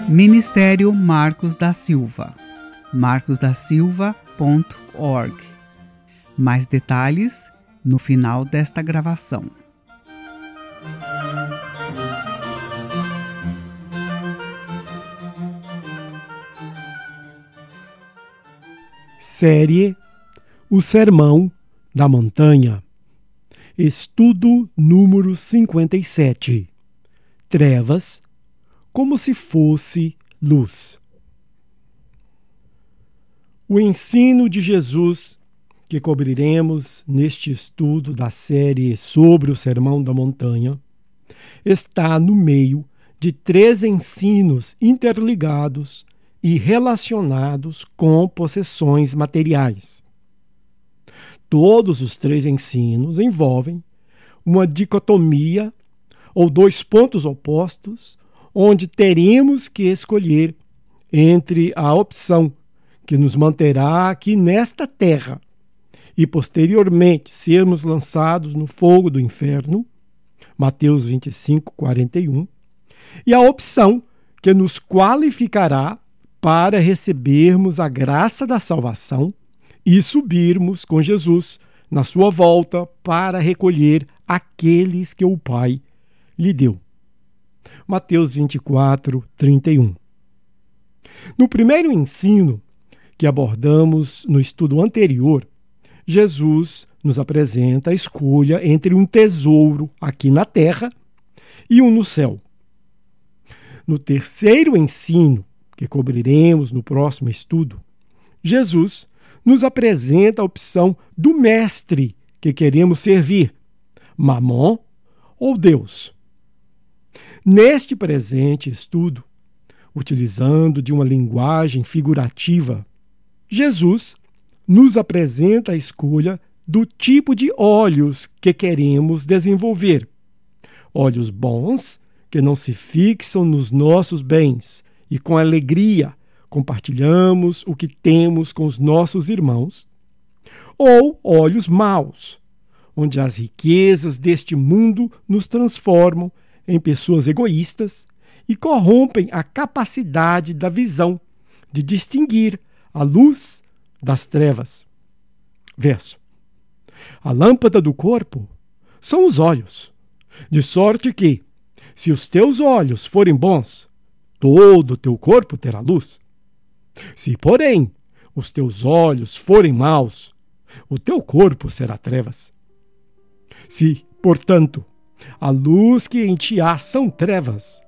Ministério Marcos da Silva, marcosdasilva.org. Mais detalhes no final desta gravação. Série O Sermão da Montanha. Estudo número 57. Trevas como se fosse luz. O ensino de Jesus, que cobriremos neste estudo da série sobre o Sermão da Montanha, está no meio de 3 ensinos interligados e relacionados com possessões materiais. Todos os 3 ensinos envolvem uma dicotomia ou 2 pontos opostos, onde teremos que escolher entre a opção que nos manterá aqui nesta terra e posteriormente sermos lançados no fogo do inferno, Mateus 25, 41, e a opção que nos qualificará para recebermos a graça da salvação e subirmos com Jesus na sua volta para recolher aqueles que o Pai lhe deu. Mateus 24, 31. No primeiro ensino que abordamos no estudo anterior, Jesus nos apresenta a escolha entre um tesouro aqui na terra e um no céu. No terceiro ensino, que cobriremos no próximo estudo, Jesus nos apresenta a opção do mestre que queremos servir, Mamon ou Deus. Neste presente estudo, utilizando de uma linguagem figurativa, Jesus nos apresenta a escolha do tipo de olhos que queremos desenvolver. Olhos bons, que não se fixam nos nossos bens e com alegria compartilhamos o que temos com os nossos irmãos. Ou olhos maus, onde as riquezas deste mundo nos transformam em pessoas egoístas e corrompem a capacidade da visão de distinguir a luz das trevas. Verso. A lâmpada do corpo são os olhos, de sorte que, se os teus olhos forem bons, todo o teu corpo terá luz. Se, porém, os teus olhos forem maus, o teu corpo será trevas. Se, portanto, a luz que em ti há são trevas,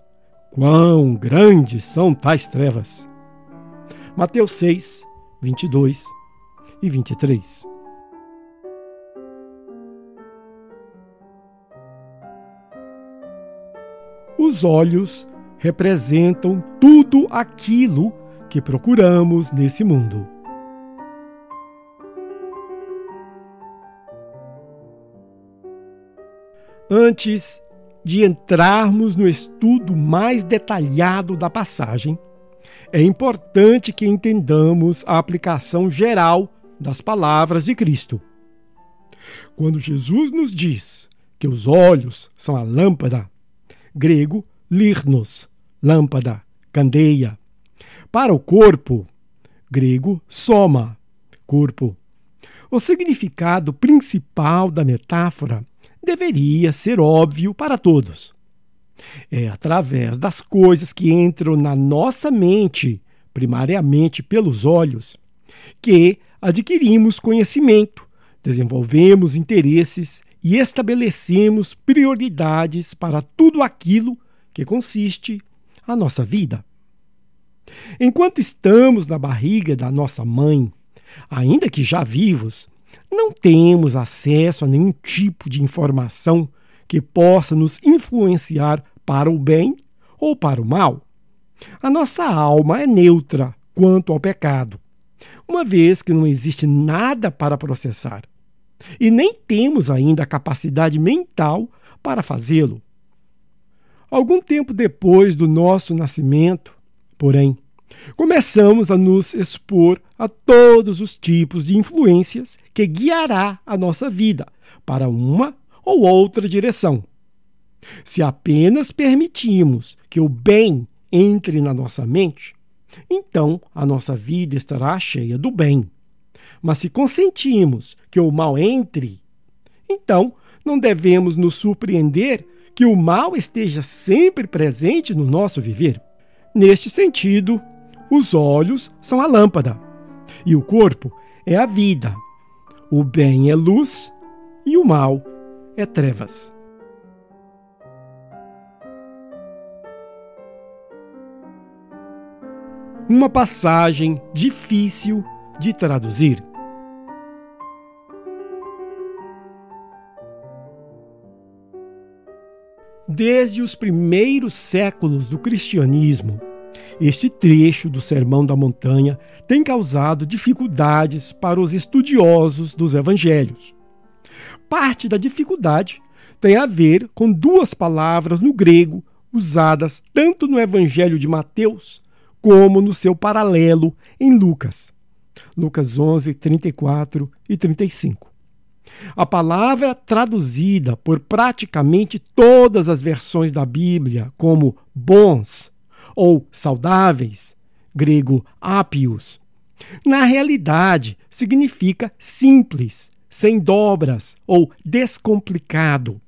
quão grandes são tais trevas. Mateus 6, 22 e 23. Os olhos representam tudo aquilo que procuramos nesse mundo. Antes de entrarmos no estudo mais detalhado da passagem, é importante que entendamos a aplicação geral das palavras de Cristo. Quando Jesus nos diz que os olhos são a lâmpada, grego, lyrnos, lâmpada, candeia. Para o corpo, grego, soma, corpo. O significado principal da metáfora deveria ser óbvio para todos. É através das coisas que entram na nossa mente, primariamente pelos olhos, que adquirimos conhecimento, desenvolvemos interesses e estabelecemos prioridades para tudo aquilo que consiste a nossa vida. Enquanto estamos na barriga da nossa mãe, ainda que já vivos, não temos acesso a nenhum tipo de informação que possa nos influenciar para o bem ou para o mal. A nossa alma é neutra quanto ao pecado, uma vez que não existe nada para processar, e nem temos ainda a capacidade mental para fazê-lo. Algum tempo depois do nosso nascimento, porém, começamos a nos expor a todos os tipos de influências que guiará a nossa vida para uma ou outra direção. Se apenas permitimos que o bem entre na nossa mente, então a nossa vida estará cheia do bem. Mas se consentimos que o mal entre, então não devemos nos surpreender que o mal esteja sempre presente no nosso viver. Neste sentido, os olhos são a lâmpada e o corpo é a vida. O bem é luz e o mal é trevas. Uma passagem difícil de traduzir. Desde os primeiros séculos do cristianismo, este trecho do Sermão da Montanha tem causado dificuldades para os estudiosos dos evangelhos. Parte da dificuldade tem a ver com duas palavras no grego usadas tanto no Evangelho de Mateus como no seu paralelo em Lucas. Lucas 11, 34 e 35. A palavra traduzida por praticamente todas as versões da Bíblia como bons ou saudáveis, grego apios, na realidade significa simples, sem dobras ou descomplicado.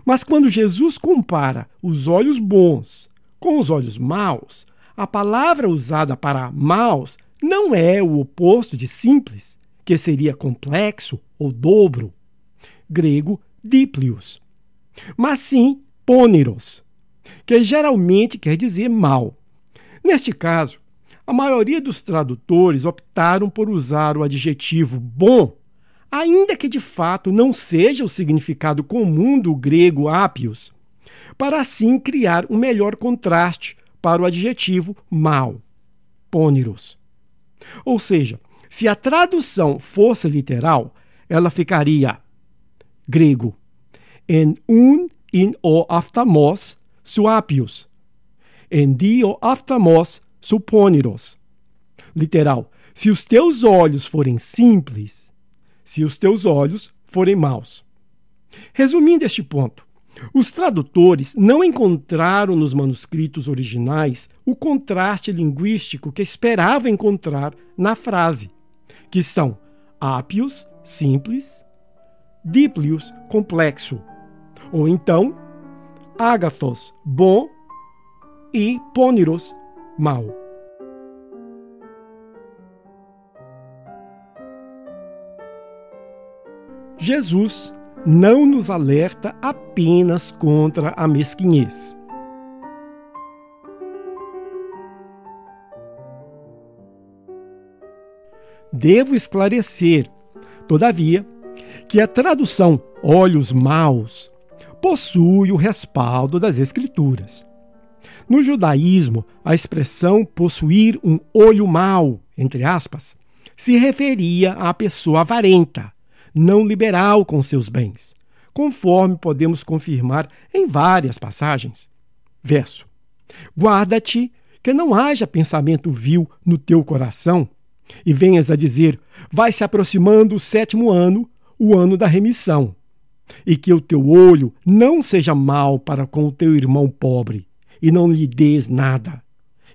Mas quando Jesus compara os olhos bons com os olhos maus, a palavra usada para maus não é o oposto de simples, que seria complexo ou dobro, grego díplios, mas sim pôneros, que geralmente quer dizer mal. Neste caso, a maioria dos tradutores optaram por usar o adjetivo bom, ainda que de fato não seja o significado comum do grego apios, para assim criar um melhor contraste para o adjetivo mau, pôneros. Ou seja, se a tradução fosse literal, ela ficaria grego en in o aphthamos su apios, en dio aphthamos su pôneros. Literal, se os teus olhos forem simples, se os teus olhos forem maus. Resumindo este ponto, os tradutores não encontraram nos manuscritos originais o contraste linguístico que esperavam encontrar na frase, que são ápios, simples, díplios, complexo, ou então ágathos, bom, e pôneros, mau. Jesus não nos alerta apenas contra a mesquinhez. Devo esclarecer, todavia, que a tradução olhos maus possui o respaldo das Escrituras. No judaísmo, a expressão possuir um olho mau, entre aspas, se referia à pessoa avarenta, não liberal com seus bens, conforme podemos confirmar em várias passagens. Verso: guarda-te que não haja pensamento vil no teu coração, e venhas a dizer, vai se aproximando o 7º ano, o ano da remissão, e que o teu olho não seja mau para com o teu irmão pobre, e não lhe des nada,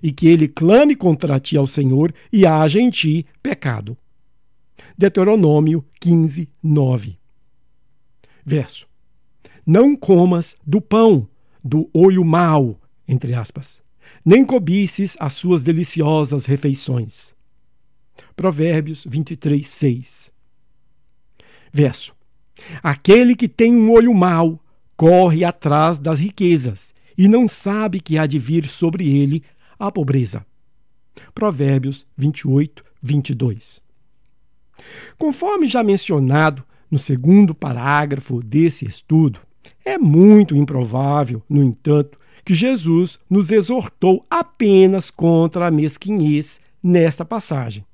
e que ele clame contra ti ao Senhor e haja em ti pecado. Deuteronômio 15, 9. Verso: não comas do pão do olho mau, entre aspas, nem cobices as suas deliciosas refeições. Provérbios 23, 6. Verso: aquele que tem um olho mau corre atrás das riquezas e não sabe que há de vir sobre ele a pobreza. Provérbios 28, 22. Conforme já mencionado no segundo parágrafo desse estudo, é muito improvável, no entanto, que Jesus nos exortou apenas contra a mesquinhez nesta passagem,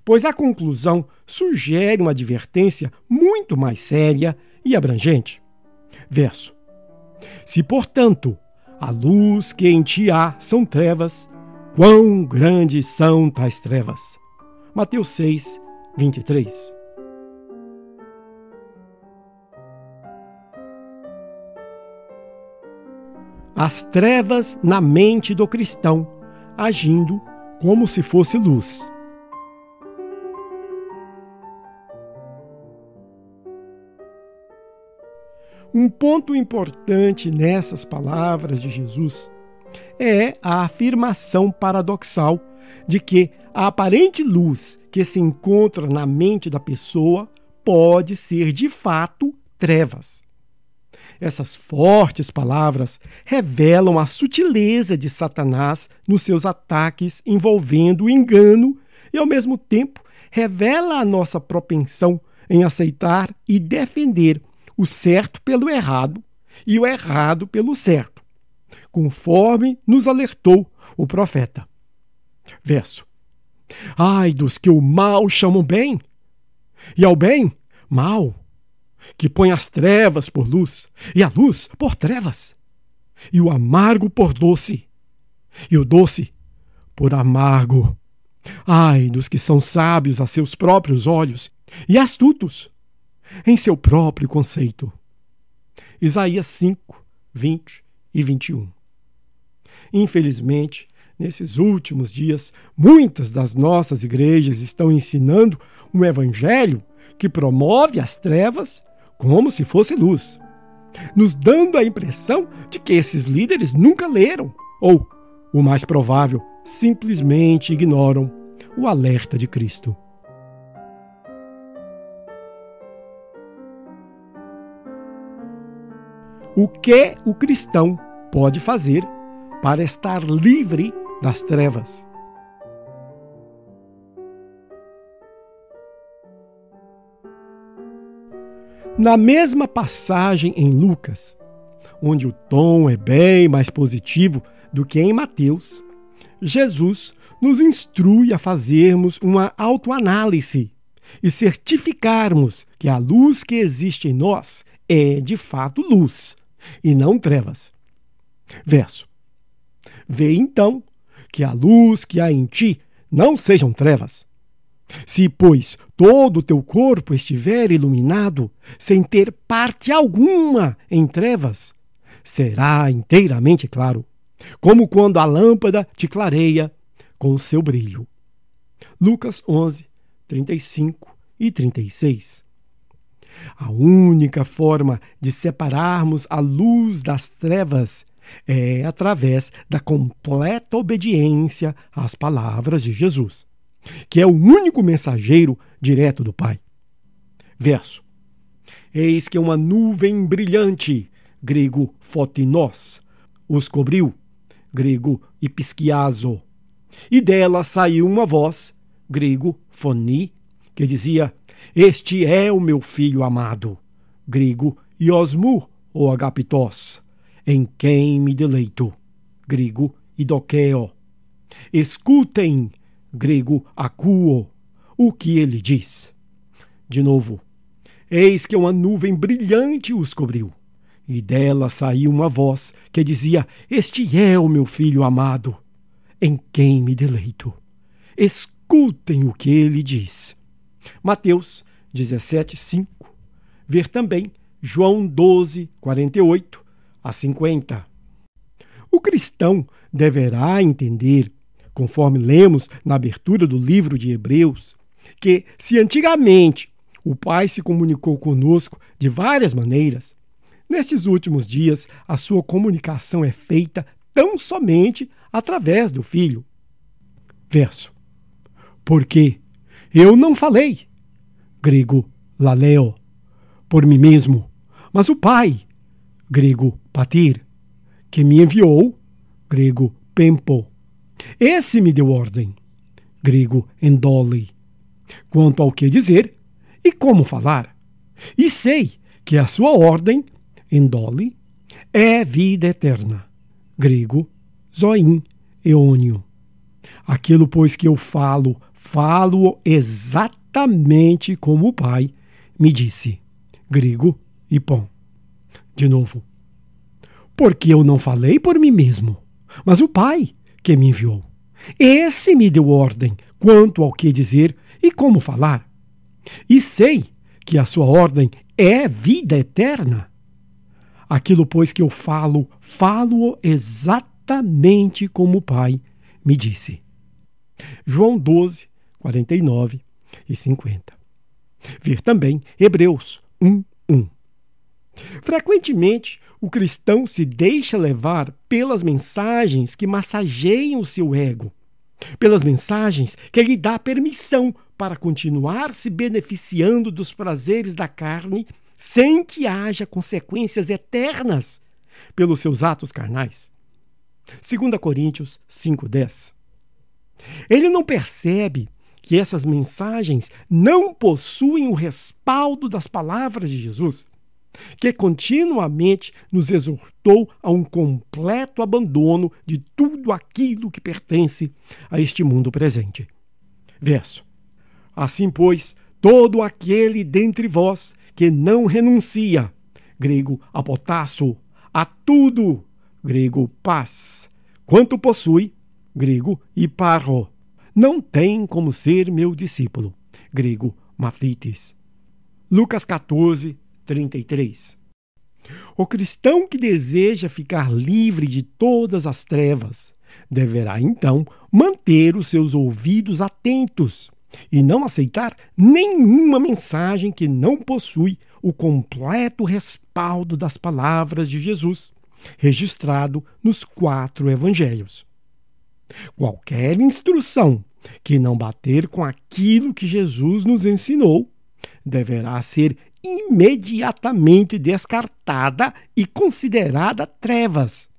pois a conclusão sugere uma advertência muito mais séria e abrangente. Verso: se, portanto, a luz que em ti há são trevas, quão grandes são tais trevas. Mateus 6, 23. as trevas na mente do cristão, agindo como se fosse luz. Um ponto importante nessas palavras de Jesus é a afirmação paradoxal de que a aparente luz que se encontra na mente da pessoa pode ser de fato trevas. Essas fortes palavras revelam a sutileza de Satanás nos seus ataques envolvendo o engano e, ao mesmo tempo, revela a nossa propensão em aceitar e defender o certo pelo errado e o errado pelo certo, conforme nos alertou o profeta. Verso: ai dos que o mal chamam bem, e ao bem, mal, que põe as trevas por luz, e a luz por trevas, e o amargo por doce, e o doce por amargo. Ai dos que são sábios a seus próprios olhos, e astutos em seu próprio conceito. Isaías 5, 20 e 21. Infelizmente, nesses últimos dias, muitas das nossas igrejas estão ensinando um evangelho que promove as trevas como se fosse luz, nos dando a impressão de que esses líderes nunca leram, ou, o mais provável, simplesmente ignoram o alerta de Cristo. O que o cristão pode fazer para estar livre das trevas? Na mesma passagem em Lucas, onde o tom é bem mais positivo do que em Mateus, Jesus nos instrui a fazermos uma autoanálise e certificarmos que a luz que existe em nós é, de fato, luz e não trevas. Verso: vê então que a luz que há em ti não sejam trevas. Se, pois, todo o teu corpo estiver iluminado, sem ter parte alguma em trevas, será inteiramente claro, como quando a lâmpada te clareia com o seu brilho. Lucas 11, 35 e 36. A única forma de separarmos a luz das trevas é através da completa obediência às palavras de Jesus, que é o único mensageiro direto do Pai. Verso: eis que uma nuvem brilhante, grego fotinos, os cobriu, grego ipiskiazo, e dela saiu uma voz, grego phoni, que dizia: este é o meu filho amado, grego iosmu ou agapitos, em quem me deleito, grego idokeo. Escutem, grego akuo, o que ele diz. De novo: eis que uma nuvem brilhante os cobriu, e dela saiu uma voz que dizia: este é o meu filho amado, em quem me deleito. Escutem o que ele diz. Mateus 17, 5. Ver também João 12, 48 a 50. O cristão deverá entender, conforme lemos na abertura do livro de Hebreus, que se antigamente o Pai se comunicou conosco de várias maneiras, nestes últimos dias a sua comunicação é feita tão somente através do Filho. Verso: porque eu não falei, grego laleo, por mim mesmo, mas o Pai, grego patir, que me enviou, grego pempo, esse me deu ordem, grego endole, quanto ao que dizer e como falar. E sei que a sua ordem, endole, é vida eterna, grego zoin eônio. Aquilo, pois, que eu falo exatamente como o Pai me disse, grego ipon. De novo: porque eu não falei por mim mesmo, mas o Pai que me enviou. Esse me deu ordem quanto ao que dizer e como falar. E sei que a sua ordem é vida eterna. Aquilo, pois, que eu falo exatamente como o Pai me disse. João 12, 49 e 50. Ver também Hebreus 1:1. Frequentemente, o cristão se deixa levar pelas mensagens que massageiam o seu ego, pelas mensagens que lhe dá permissão para continuar se beneficiando dos prazeres da carne sem que haja consequências eternas pelos seus atos carnais. 2 Coríntios 5:10. Ele não percebe que essas mensagens não possuem o respaldo das palavras de Jesus, que continuamente nos exortou a um completo abandono de tudo aquilo que pertence a este mundo presente. Verso. Assim, pois, todo aquele dentre vós que não renuncia, grego apotasso, a tudo, grego paz, quanto possui, grego hiparro, não tem como ser meu discípulo, grego mathites. Lucas 14, 33. O cristão que deseja ficar livre de todas as trevas deverá, então, manter os seus ouvidos atentos e não aceitar nenhuma mensagem que não possui o completo respaldo das palavras de Jesus, registrado nos 4 evangelhos. Qualquer instrução que não bater com aquilo que Jesus nos ensinou deverá ser imediatamente descartada e considerada trevas,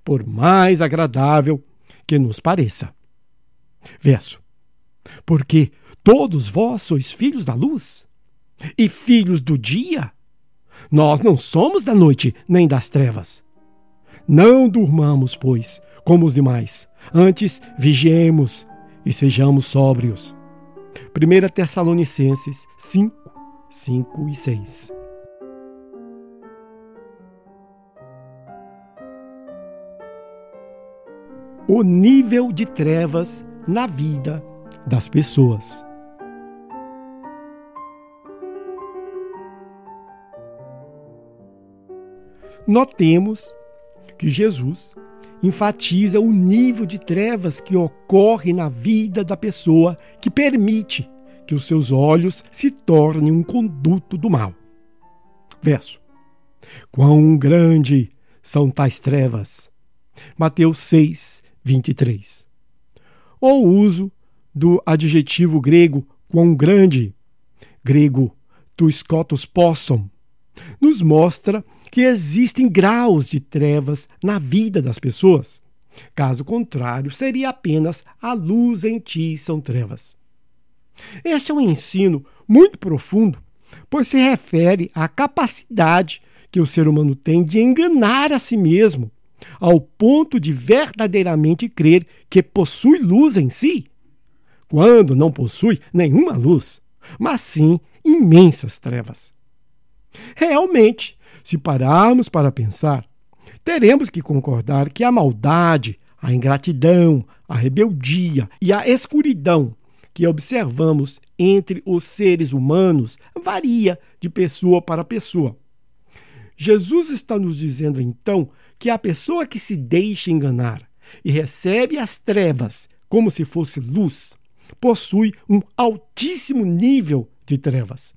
por mais agradável que nos pareça. Verso. Porque todos vós sois filhos da luz e filhos do dia. Nós não somos da noite nem das trevas. Não durmamos, pois, como os demais. Antes, vigiemos e sejamos sóbrios. 1 Tessalonicenses 5, 5 e 6. O nível de trevas na vida das pessoas. Notemos que Jesus enfatiza o nível de trevas que ocorre na vida da pessoa que permite que os seus olhos se tornem um conduto do mal. Verso. Quão grande são tais trevas. Mateus 6, 23. O uso do adjetivo grego quão grande, grego tu skotos possom, nos mostra que existem graus de trevas na vida das pessoas. Caso contrário, seria apenas a luz em ti são trevas. Este é um ensino muito profundo, pois se refere à capacidade que o ser humano tem de enganar a si mesmo, ao ponto de verdadeiramente crer que possui luz em si, quando não possui nenhuma luz, mas sim imensas trevas. Realmente, se pararmos para pensar, teremos que concordar que a maldade, a ingratidão, a rebeldia e a escuridão que observamos entre os seres humanos varia de pessoa para pessoa. Jesus está nos dizendo, então, que a pessoa que se deixa enganar e recebe as trevas como se fosse luz, possui um altíssimo nível de trevas.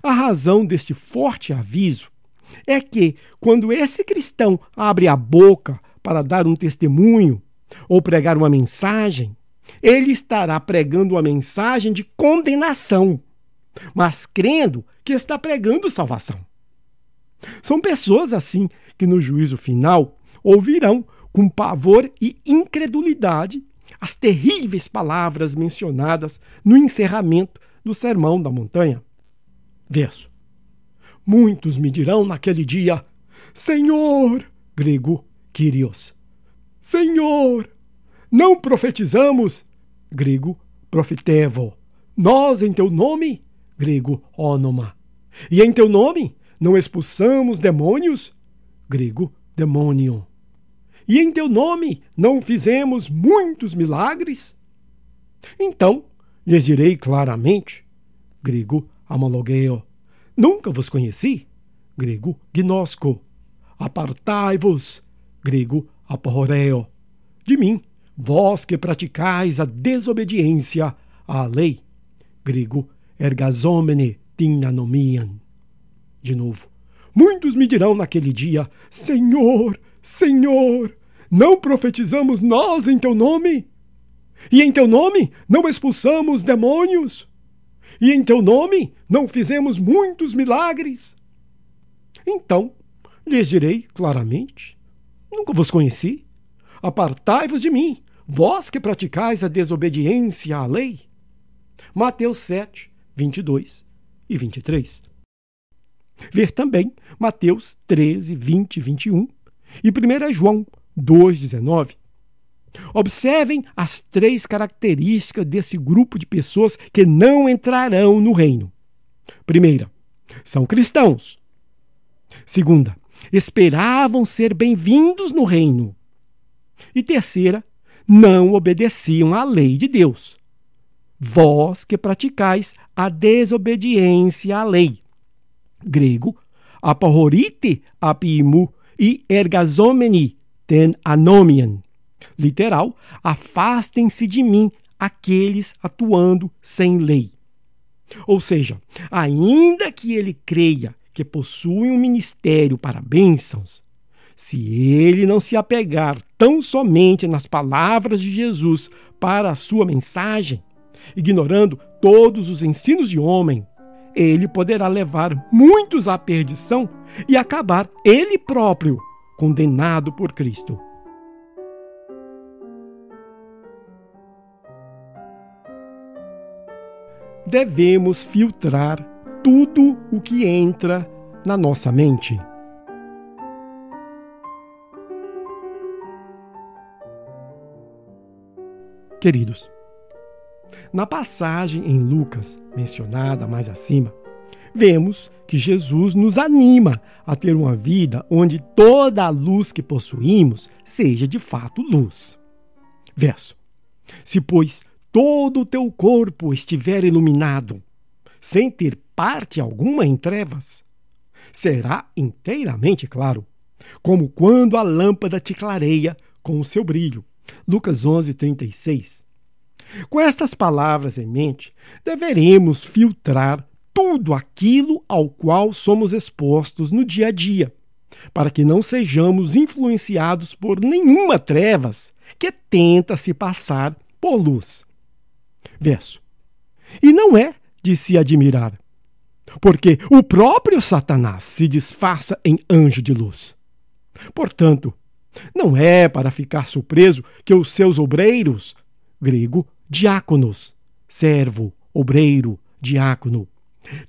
A razão deste forte aviso é que, quando esse cristão abre a boca para dar um testemunho ou pregar uma mensagem, ele estará pregando uma mensagem de condenação, mas crendo que está pregando salvação. São pessoas assim que no juízo final ouvirão com pavor e incredulidade as terríveis palavras mencionadas no encerramento do Sermão da Montanha. Verso. Muitos me dirão naquele dia, Senhor, grego, Kyrios, Senhor, não profetizamos, grego, profetevo, nós em teu nome, grego, onoma, e em teu nome não expulsamos demônios, grego, demônio, e em teu nome não fizemos muitos milagres? Então lhes direi claramente, grego, homologeo, nunca vos conheci, grego, gnosco. Apartai-vos, grego aporreo, de mim, vós que praticais a desobediência à lei, grego ergazomene tin anomian. De novo, muitos me dirão naquele dia: Senhor, Senhor, não profetizamos nós em teu nome? E em teu nome não expulsamos demônios? E em teu nome não fizemos muitos milagres? Então lhes direi claramente: nunca vos conheci. Apartai-vos de mim, vós que praticais a desobediência à lei. Mateus 7, 22 e 23. Ver também Mateus 13, 20 e 21 e 1 João 2, 19. Observem as 3 características desse grupo de pessoas que não entrarão no reino. Primeira, são cristãos. Segunda, esperavam ser bem-vindos no reino. E terceira, não obedeciam à lei de Deus. Vós que praticais a desobediência à lei. Grego, aporrorite apimu e ergazomeni ten anomian. Literal, afastem-se de mim aqueles atuando sem lei. Ou seja, ainda que ele creia que possui um ministério para bênçãos, se ele não se apegar tão somente nas palavras de Jesus para a sua mensagem, ignorando todos os ensinos de homem, ele poderá levar muitos à perdição e acabar ele próprio condenado por Cristo. Devemos filtrar tudo o que entra na nossa mente. Queridos, na passagem em Lucas, mencionada mais acima, vemos que Jesus nos anima a ter uma vida onde toda a luz que possuímos seja de fato luz. Verso: se, pois, todo o teu corpo estiver iluminado, sem ter parte alguma em trevas, será inteiramente claro, como quando a lâmpada te clareia com o seu brilho. Lucas 11, 36. Com estas palavras em mente, deveremos filtrar tudo aquilo ao qual somos expostos no dia a dia, para que não sejamos influenciados por nenhuma trevas que tenta se passar por luz. Verso: e não é de se admirar, porque o próprio Satanás se disfarça em anjo de luz. Portanto, não é para ficar surpreso que os seus obreiros, grego diáconos, servo, obreiro, diácono,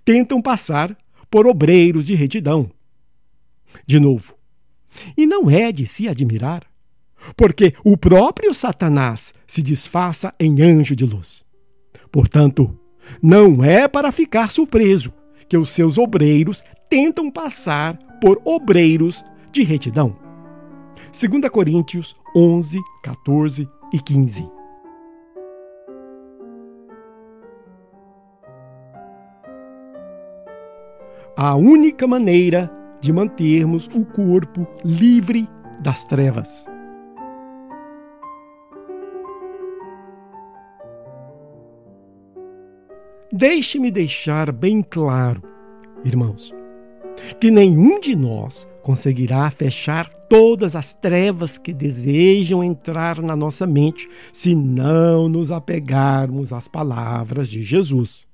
tentam passar por obreiros de retidão. De novo, e não é de se admirar, porque o próprio Satanás se disfarça em anjo de luz. Portanto, não é para ficar surpreso que os seus obreiros tentam passar por obreiros de retidão. 2 Coríntios 11, 14 e 15. A única maneira de mantermos o corpo livre das trevas. Deixe-me deixar bem claro, irmãos, que nenhum de nós conseguirá fechar todas as trevas que desejam entrar na nossa mente se não nos apegarmos às palavras de Jesus.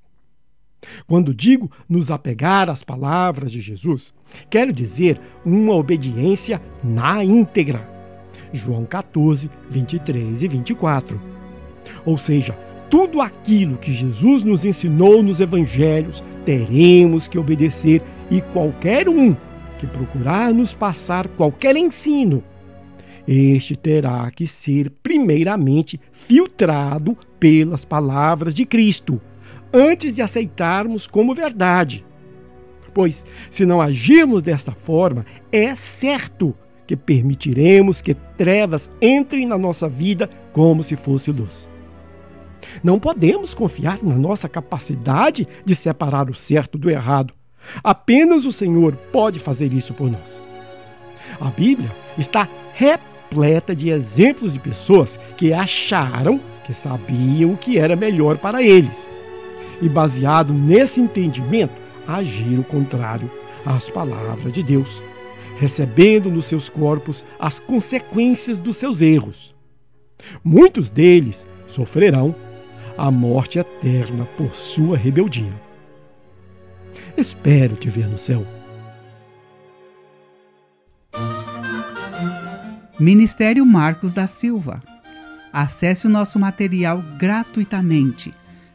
Quando digo nos apegar às palavras de Jesus, quero dizer uma obediência na íntegra. João 14, 23 e 24. Ou seja, tudo aquilo que Jesus nos ensinou nos evangelhos, teremos que obedecer, e qualquer um que procurar nos passar qualquer ensino, este terá que ser primeiramente filtrado pelas palavras de Cristo, antes de aceitarmos como verdade. Pois, se não agirmos desta forma, é certo que permitiremos que trevas entrem na nossa vida como se fosse luz. Não podemos confiar na nossa capacidade de separar o certo do errado. Apenas o Senhor pode fazer isso por nós. A Bíblia está repleta de exemplos de pessoas que acharam que sabiam o que era melhor para eles e, baseado nesse entendimento, agiram contrário às palavras de Deus, recebendo nos seus corpos as consequências dos seus erros. Muitos deles sofrerão a morte eterna por sua rebeldia. Espero te ver no céu. Ministério Marcos da Silva. Acesse o nosso material gratuitamente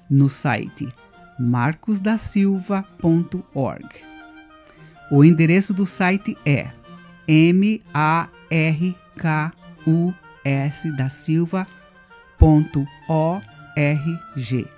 no site marcosdasilva.org. O endereço do site é markusdasilva.org.